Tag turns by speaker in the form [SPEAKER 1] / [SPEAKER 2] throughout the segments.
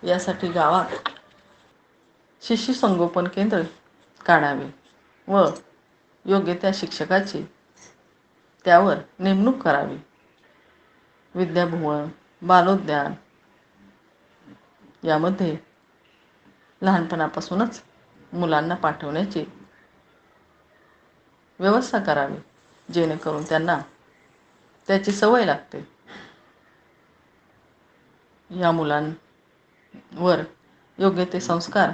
[SPEAKER 1] यासाठी गावात शिशु संगोपन केंद्र काढावे व योग्य त्या शिक्षकाची त्यावर नेमणूक करावी. विद्याभुवन, बालोद्यान यामध्ये लहानपणापासूनच मुलांना पाठवण्याची व्यवस्था करावी, जेणेकरून त्यांना त्याची सवय लागते. या मुलांवर योग्य ते संस्कार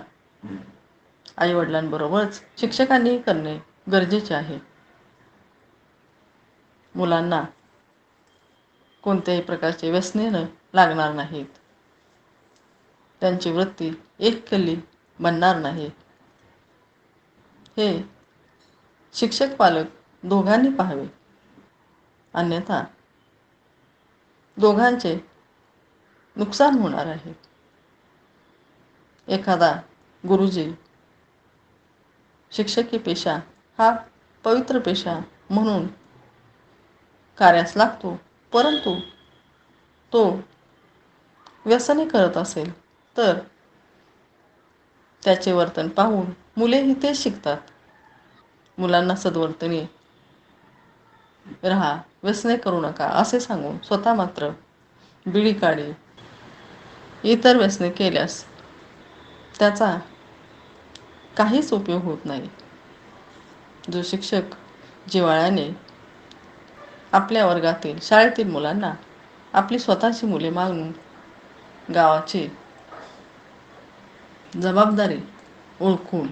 [SPEAKER 1] आईवडिलांबरोबरच शिक्षकांनी करणे गरजेचे आहे. मुलांना कोणत्याही प्रकारचे व्यसने लागणार नाहीत. त्यांची वृत्ती एककली बनणार नाही. हे शिक्षक पालक दोघांनी पाहावे. अन्यथा दोघांचे नुकसान होणार आहे. एखादा गुरुजी शिक्षकी पेशा हा पवित्र पेशा म्हणून कार्यास लागतो, परंतु तो व्यसनी करत असेल तर त्याचे वर्तन पाहून मुलेही तेच शिकतात. मुलांना सद्वर्तनी राहा, व्यसने करू नका असे सांगून स्वतः मात्र बिडी काढी इतर व्यसने केल्यास त्याचा काहीच उपयोग होत नाही. जो शिक्षक जिव्हाळ्याने आपल्या वर्गातील शाळेतील मुलांना आपली स्वतःची मुले मानून गावाची जबाबदारी ओळखून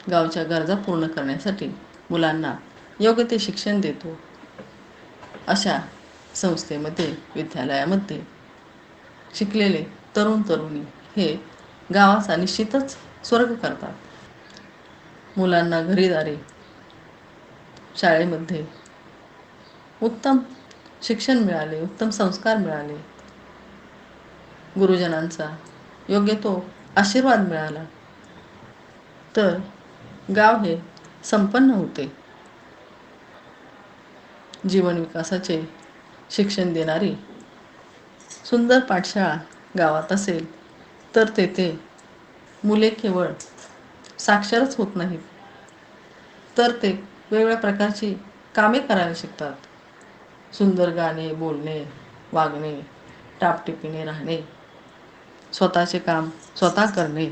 [SPEAKER 1] गावच्या गरजा पूर्ण करण्यासाठी मुलांना योग्य ते शिक्षण देतो, अशा संस्थेमध्ये, विद्यालयामध्ये शिकलेले तरुण तरुणी हे गावाचा निश्चितच स्वर्ग करतात. मुलांना घरीदारी शाळेमध्ये उत्तम शिक्षण मिळाले, उत्तम संस्कार मिळाले, गुरुजनांचा योग्य तो आशीर्वाद मिळाला तर गाव हे संपन्न होते. जीवन विकासाचे शिक्षण देणारी सुंदर पाठशाळा गावात असेल तर तेथे मुले केवळ साक्षरच होत नाहीत, तर ते वेगवेगळ्या प्रकारची कामे करायला शिकतात. सुंदर गाणे, बोलणे, वागणे, टापटिपीने राहणे, स्वतःचे काम स्वतः करणे,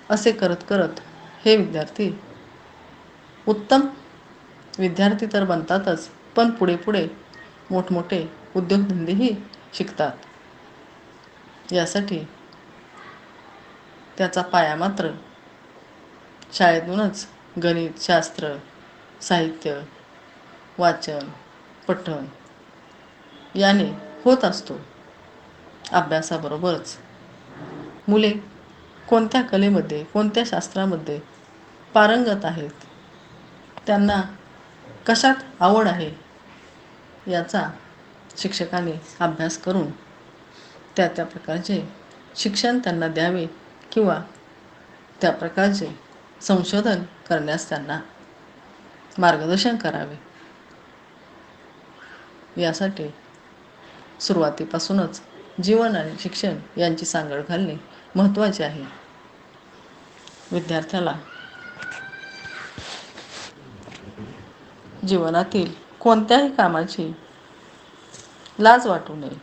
[SPEAKER 1] असे करत करत हे विद्यार्थी उत्तम विद्यार्थी तर बनतातच, पण पुढे पुढे मोठमोठे उद्योगधंदेही शिकतात. यासाठी त्याचा पाया मात्र शाळेतूनच गणित, शास्त्र, साहित्य, वाचन, पठण याने होत असतो. अभ्यासाबरोबरच मुले कोणत्या कलेमध्ये, कोणत्या शास्त्रामध्ये पारंगत आहेत, त्यांना कशात आवड आहे, याचा शिक्षकांनी अभ्यास करून त्या त्या प्रकारचे शिक्षण त्यांना द्यावे किंवा त्या प्रकारचे संशोधन करण्यास त्यांना मार्गदर्शन करावे. यासाठी सुरुवातीपासूनच जीवन आणि शिक्षण यांची सांगड घालणे महत्त्वाचे आहे. विद्यार्थ्याला जीवनातील कोणत्याही कामाची लाज वाटू नये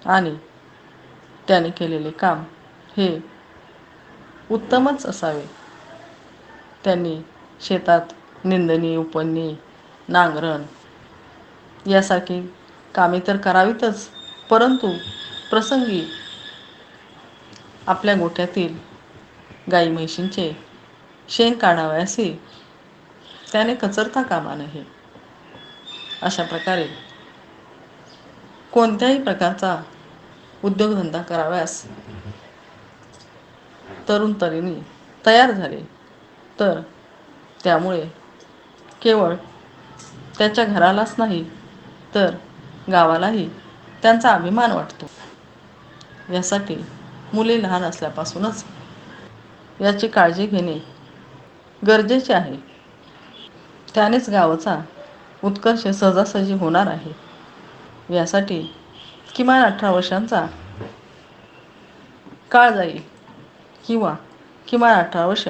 [SPEAKER 1] आणि त्याने केलेले काम हे उत्तमच असावे. त्यांनी शेतात निंदणी, उपणणी, नांगरण यासारखी कामे तर करावीतच, परंतु प्रसंगी आपल्या गोठ्यातील गाई म्हशींचे शेण काढावयासी त्याने कचरता कामा नये. अशा प्रकारे कोणत्याही प्रकारचा उद्योगधंदा करावयास तरुण तरुणी तयार झाले तर त्यामुळे केवळ त्याच्या घरालाच नाही तर गावालाही त्यांचा अभिमान वाटतो. यासाठी मुले लहान असल्यापासूनच याची काळजी घेणे गरजेचे आहे. त्यानेच गावाचा उत्कर्ष सहजासहजी होणार आहे. यासाठी किमान 18 वर्षांचा काळ जाईल किंवा किमान 18 वर्ष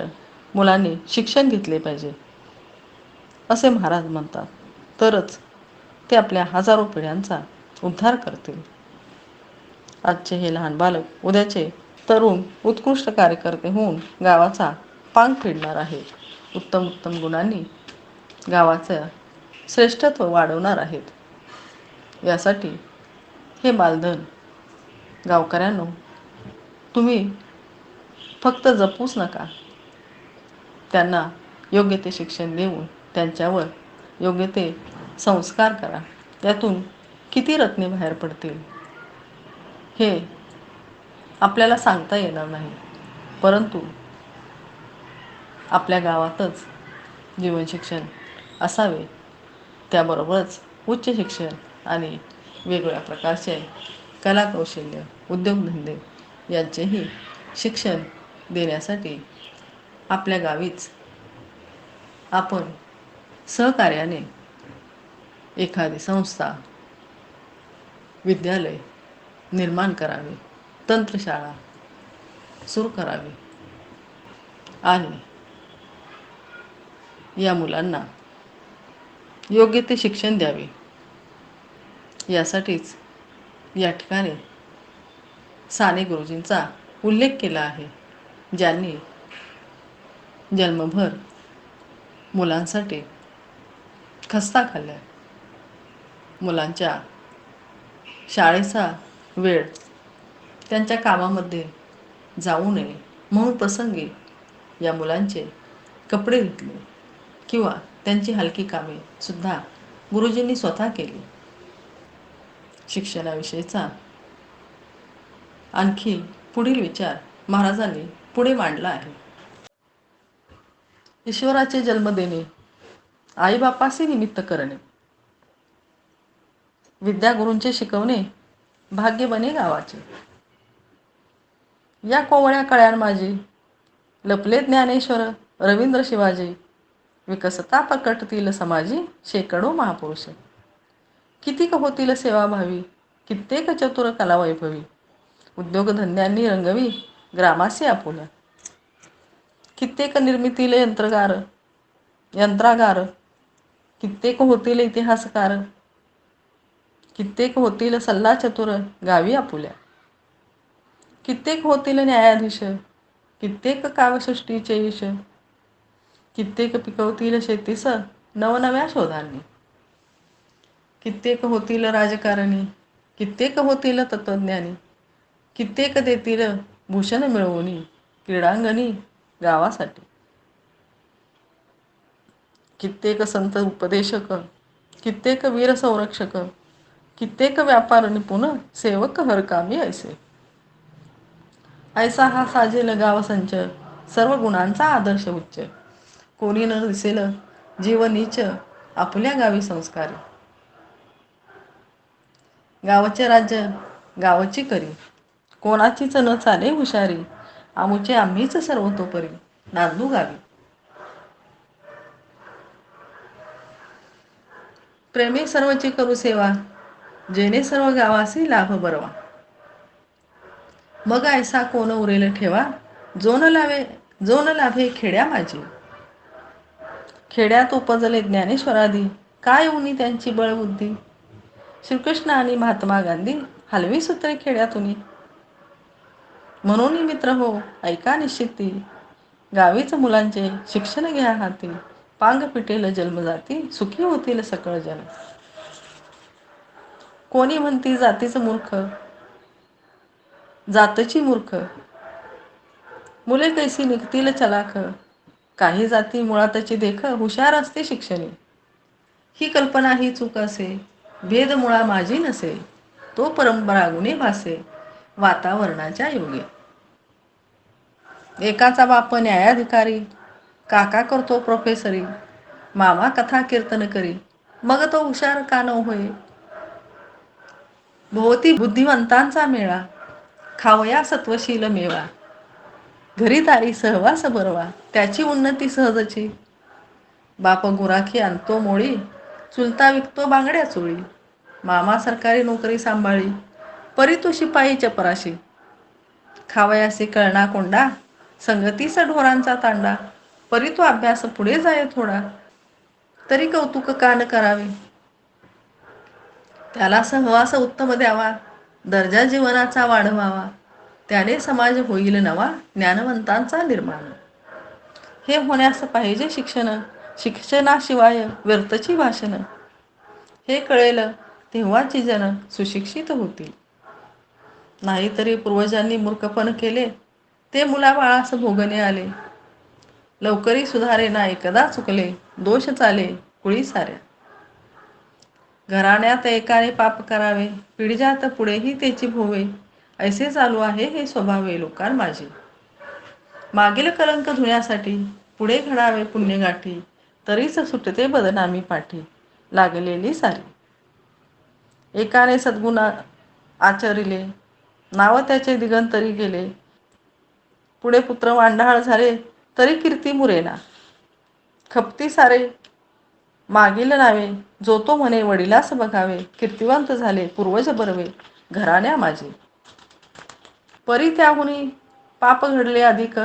[SPEAKER 1] मुलांनी शिक्षण घेतले पाहिजे असे महाराज म्हणतात. तरच ते आपल्या हजारो पिढ्यांचा उद्धार करतील. आजचे हे लहान बालक उद्याचे तरुण उत्कृष्ट कार्यकर्ते होऊन गावाचा पांग फेडणार आहे. उत्तम उत्तम गुणांनी गावाचं श्रेष्ठत्व वाढवणार आहेत. यासाठी हे बालधन गावकऱ्यांनो, तुम्ही फक्त जपूच नका, त्यांना योग्य ते शिक्षण देऊन त्यांच्यावर योग्य ते संस्कार करा. त्यातून किती रत्ने बाहेर पडतील हे आपल्याला सांगता येणार नाही. परंतु आपल्या गावातच जीवन शिक्षण असावे, त्याबरोबरच उच्च शिक्षण आणि वेगवेगळ्या प्रकारचे कलाकौशल्य, उद्योगधंदे यांचेही शिक्षण देण्यासाठी आपल्या गावीच आपण सहकार्याने एखादी संस्था, विद्यालय निर्माण करावे, तंत्रशाळा सुरू करावी आणि या मुलांना योग्य ते शिक्षण द्यावे. यासाठीच या ठिकाणी साने गुरुजींचा उल्लेख केला आहे, ज्यांनी जन्मभर मुलांसाठी खस्ता खाल्ल्या. मुलांच्या शाळेचा वेळ त्यांच्या कामामध्ये जाऊ नये म्हणून प्रसंगी या मुलांचे कपडे धुतले किंवा त्यांची हलकी कामे सुद्धा गुरुजींनी स्वतः केली. शिक्षणाविषयीचा आणखी पुढील विचार महाराजांनी पुढे मांडला आहे. ईश्वराचे जन्म देणे, आईबापाचे निमित्त करणे, विद्यागुरूंचे शिकवणे, भाग्य बने गावाचे. या कोवळ्या कळ्यान माझी, लपले ज्ञानेश्वर रवींद्र शिवाजी. विकसता प्रकटतील समाजी, शेकडो महापुरुष. कितीक होतील सेवाभावी, कित्येक चतुर कलावैभवी. उद्योगधंद्यांनी रंगवी, ग्रामासी आपुल्या. कित्येक निर्मितील यंत्रागार, कित्येक होतील इतिहासकार. कित्येक होतील सल्ला चतुर, गावी आपुल्या. कित्येक होतील न्यायाधीश, कित्येक काव्यसृष्टीचे ईश. कित्येक पिकवतील शेतीस, नवनव्या शोधांनी. कित्येक होतील राजकारणी, कित्येक होतील तत्वज्ञानी. कित्येक देतील भूषण मिळवूनी, क्रीडांगणी गावासाठी. कित्येक संत उपदेशक, कित्येक वीर संरक्षक. कित्येक व्यापार निपुण, सेवक हरकामी ऐसे. ऐसा हा साजेल गाव संच, सर्व गुणांचा आदर्श उच्च. कोणी न दिसेल जीव नीच, आपुल्या गावी संस्कारी. गावचे राज्य गावची करी, कोणाचीच न चाले हुशारी. आमुचे आम्हीच सर्वतोपरी, नांदू गावी. प्रेमे सर्वची करू सेवा, जेणे सर्व गावासी लाभ बरवा. मग ऐसा कोण उरेल ठेवा, जो न लाभे खेड्या माझी. खेड्यात उपजले ज्ञानेश्वरादी, काय उनी त्यांची बळबुद्धी. श्रीकृष्ण आणि महात्मा गांधी, हलवी सूत्रे खेड्यातुनी. म्हणून मित्र हो ऐका निश्चिती, गावीच मुलांचे शिक्षण घ्या हाती. पांग फिटेल जन्मजाती, सुखी होतील सकळ जन. कोणी म्हणती जातीच मूर्ख, जातची मूर्ख. मुले कैसी निघतील चलाख, काही जाती मुळातची देख. हुशार असते शिक्षणी, ही कल्पना ही चूक असे. भेद मुळा माझी नसे, तो परंपरा गुणे भासे. वातावरणाच्या योगे एकाचा बाप न्यायाधिकारी, काका करतो प्रोफेसरी. मामा कथा कीर्तन करी, मग तो हुशार का न होय. भोवती बुद्धिवंतांचा मेळा, खावया सत्वशील मेवा. घरी तारी सहवास बरवा, त्याची उन्नती सहजची. बाप गुराखी आणतो मोळी, चुलता विकतो बांगड्या चोळी. मामा सरकारी नोकरी सांभाळी, परी तो शिपाई चपराशी. खावयासे कळना कोंडा, संगतीचा ढोरांचा तांडा. परी तो अभ्यास पुढे जाय थोडा, तरी कौतुक का न करावे. त्याला सहवास उत्तम द्यावा, दर्जा जीवनाचा वाढवावा. त्याने समाज होईल नवा, ज्ञानवंतांचा निर्माण. हे होण्यास पाहिजे शिक्षण, शिक्षणाशिवाय व्यर्थची भाषण. हे कळेल तेव्हाची जन सुशिक्षित होतील. नाहीतरी पूर्वजांनी मूर्खपण केले, ते मुलाबाळास भोगणे आले. लवकरी सुधारे ना एकदा चुकले, दोष चाले कुळी साऱ्या. घराण्यात एकाने पाप करावे, पिढीजात पुढेही त्याची भोवे. ऐसे चालू आहे हे स्वभावे लोकां माझे. मागील कलंक धुण्यासाठी पुढे घडावे पुण्यगाठी. तरीच सुटते बदनामी पाठी, लागलेली सारी. एकाने सद्गुण आचरिले, नाव त्याचे दिगंतरी गेले. पुढे पुत्र वांढाळ झाले, तरी कीर्ती मुरेना. खपती सारे मागील नावे, जो तो म्हणे वडिलास बघावे. कीर्तिवंत झाले पूर्वज बर्वे, घराण्या माझे. परी त्याहुनी पाप घडले अधिक,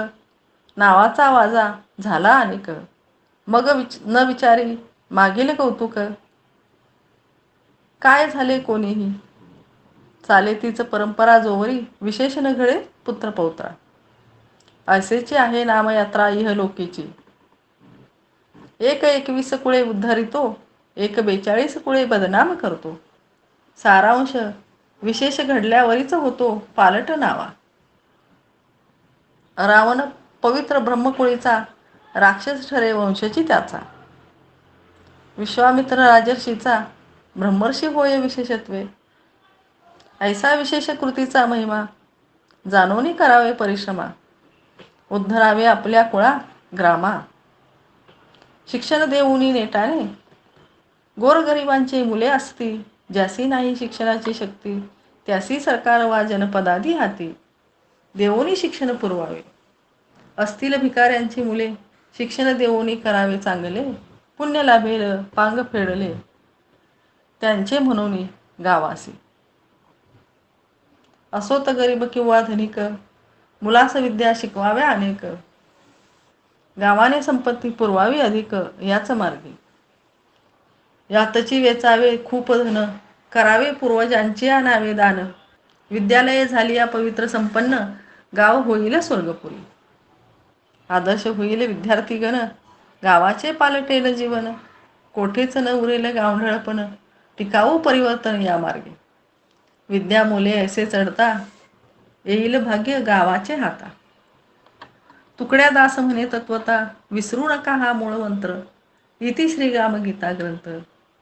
[SPEAKER 1] नावाचा वाजा झाला अनेक. मग न विचारी मागील कौतुक, काय झाले कोणीही. चाले तीच परंपरा जोवरी, विशेष न घडे पुत्र पौत्रा. असेची आहे नामयात्रा इहलोकीची. एक 21 कुळे उद्धरितो, एक 42 कुळे बदनाम करतो. सारांश विशेष घडल्यावरीच होतो पालट नावा. रावण पवित्र ब्रह्मकुळीचा, राक्षस ठरे वंशची त्याचा. विश्वामित्र राजर्षीचा, ब्रह्मर्षी होय विशेषत्वे. ऐसा विशेष कृतीचा महिमा, जाणोनी करावे परिश्रमा. उद्धरावे आपल्या कुळा ग्रामा, शिक्षण देऊनी नेटाने. गोरगरिबांची मुले असती, ज्यासी नाही शिक्षणाची शक्ती. त्यासी सरकार वा जनपदादी हाती, देऊनी शिक्षण पुरवावे. असतील भिकाऱ्यांची मुले, शिक्षण देऊनी करावे चांगले. पुण्य लाभेल पांग फेडले, त्यांचे म्हणून गावासी. असोत गरीब किंवा धनिक, मुलास विद्या शिकवाव्या अनेक. गावाने संपत्ती पुरवावी अधिक, याच मार्गी. यातची वेचावे खूप धन, करावे पूर्वजांची नावे दान. विद्यालये झाली या पवित्र संपन्न, गाव होईल स्वर्गपुरी. आदर्श होईल विद्यार्थीगण, गावाचे पालटेल जीवन. कोठेच न उरेल गावढळपण, टिकाऊ परिवर्तन या मार्गे. विद्या मुले ऐसे चढता, येईल भाग्य गावाचे हाता. तुकड्या दास म्हणे तत्वता, विसरू नका हा मूळ मंत्र. इति श्री गीता ग्रंथ,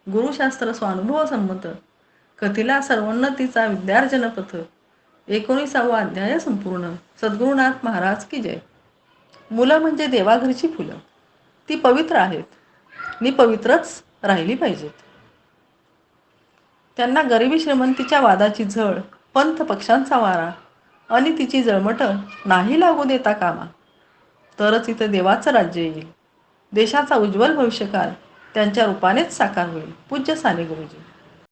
[SPEAKER 1] गुरुशास्त्र स्वानुभव संमत. कथिला सर्वोन्नतीचा विद्यार्जन पथ. 19वा अध्याय संपूर्ण. सद्गुरुनाथ महाराज की जय. मुलं म्हणजे देवाघरची फुलं, ती पवित्र आहेत नि पवित्रच राहिली पाहिजेत. त्यांना गरिबी श्रीमंतीच्या वादाची झळ, पंथ पक्षांचा वारा आणि तिची जळमट नाही लागू देता कामा. तरच इथं देवाचं राज्य येईल. देशाचा उज्ज्वल भविष्यकाळ त्यांच्या रूपानेच साकार होईल. पूज्य साने गुरुजी.